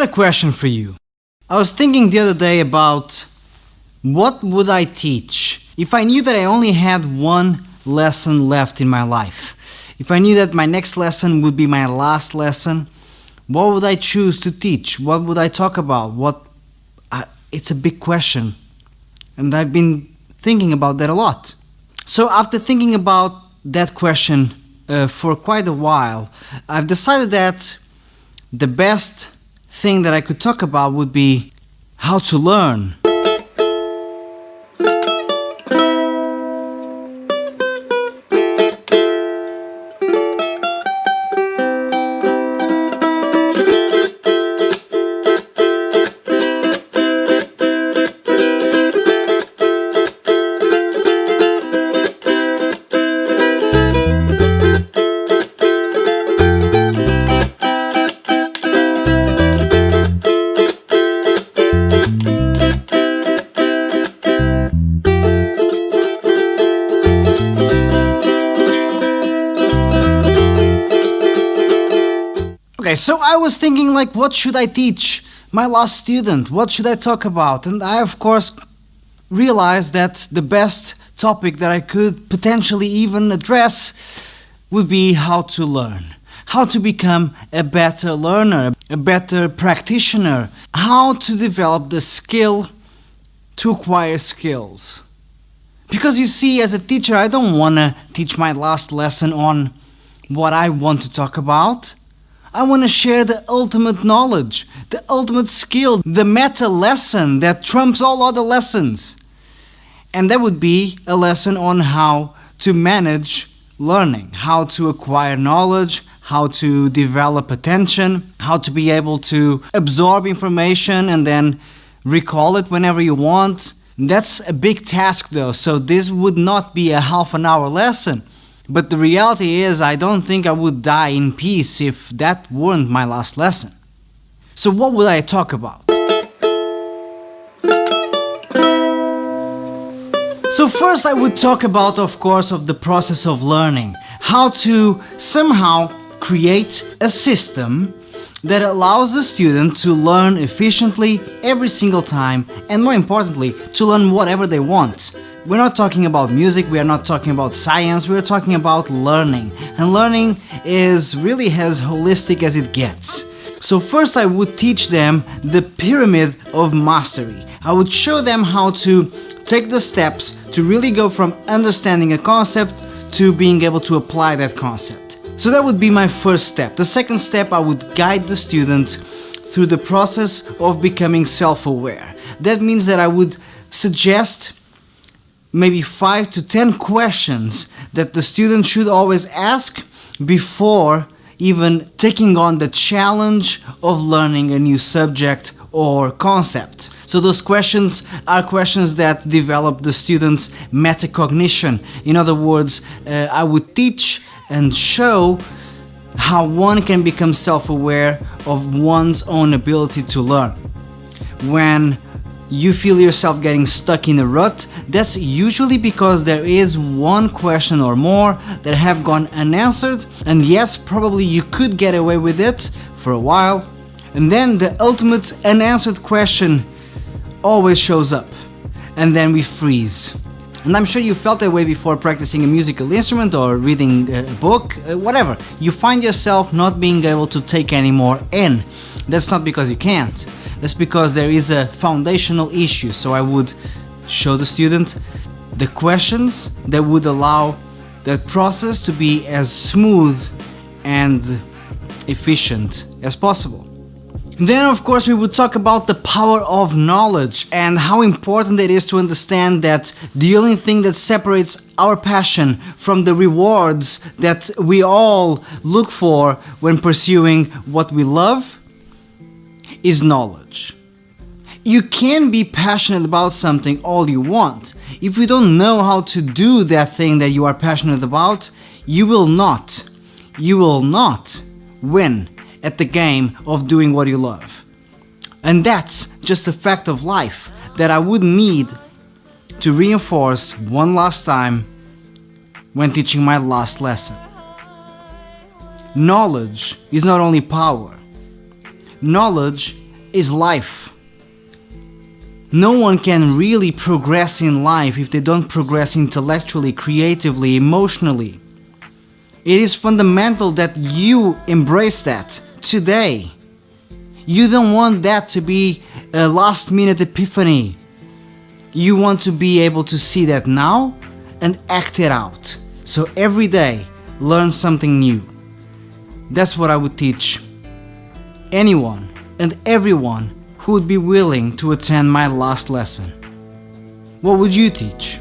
got a question for you. I was thinking the other day about what would I teach if I knew that I only had one lesson left in my life. If I knew that my next lesson would be my last lesson, what would I choose to teach? What would I talk about? It's a big question, and I've been thinking about that a lot. So after thinking about that question for quite a while, I've decided that the best thing that I could talk about would be how to learn. Okay, so I was thinking, like, what should I teach my last student? What should I talk about? And I, of course, realized that the best topic that I could potentially even address would be how to learn. How to become a better learner, a better practitioner. How to develop the skill to acquire skills. Because you see, as a teacher, I don't want to teach my last lesson on what I want to talk about. I want to share the ultimate knowledge, the ultimate skill, the meta lesson that trumps all other lessons. And that would be a lesson on how to manage learning, how to acquire knowledge, how to develop attention, how to be able to absorb information and then recall it whenever you want. That's a big task though, so this would not be a half-an-hour lesson. But the reality is, I don't think I would die in peace if that weren't my last lesson. So what would I talk about? So first I would talk about, of course, of the process of learning. How to somehow create a system that allows the student to learn efficiently every single time, and more importantly, to learn whatever they want. We're not talking about music, we are not talking about science, we're talking about learning. And learning is really as holistic as it gets. So first I would teach them the pyramid of mastery. I would show them how to take the steps to really go from understanding a concept to being able to apply that concept. So that would be my first step. The second step, I would guide the student through the process of becoming self-aware. That means that I would suggest maybe 5 to 10 questions that the student should always ask before even taking on the challenge of learning a new subject or concept. So those questions are questions that develop the student's metacognition. In other words, I would teach and show how one can become self-aware of one's own ability to learn. When you feel yourself getting stuck in a rut, that's usually because there is one question or more that have gone unanswered, and yes, probably you could get away with it for a while, and then the ultimate unanswered question always shows up, and then we freeze. And I'm sure you felt that way before practicing a musical instrument or reading a book, whatever. You find yourself not being able to take any more in. That's not because you can't. That's because there is a foundational issue. So I would show the student the questions that would allow that process to be as smooth and efficient as possible. Then, of course, we would talk about the power of knowledge and how important it is to understand that the only thing that separates our passion from the rewards that we all look for when pursuing what we love is knowledge. You can be passionate about something all you want. If you don't know how to do that thing that you are passionate about, you will not win at the game of doing what you love. And that's just a fact of life that I would need to reinforce one last time when teaching my last lesson. Knowledge is not only power. Knowledge is life. No one can really progress in life if they don't progress intellectually, creatively, emotionally. It is fundamental that you embrace that today. You don't want that to be a last-minute epiphany. You want to be able to see that now and act it out. So every day, learn something new. That's what I would teach anyone and everyone who would be willing to attend my last lesson. What would you teach?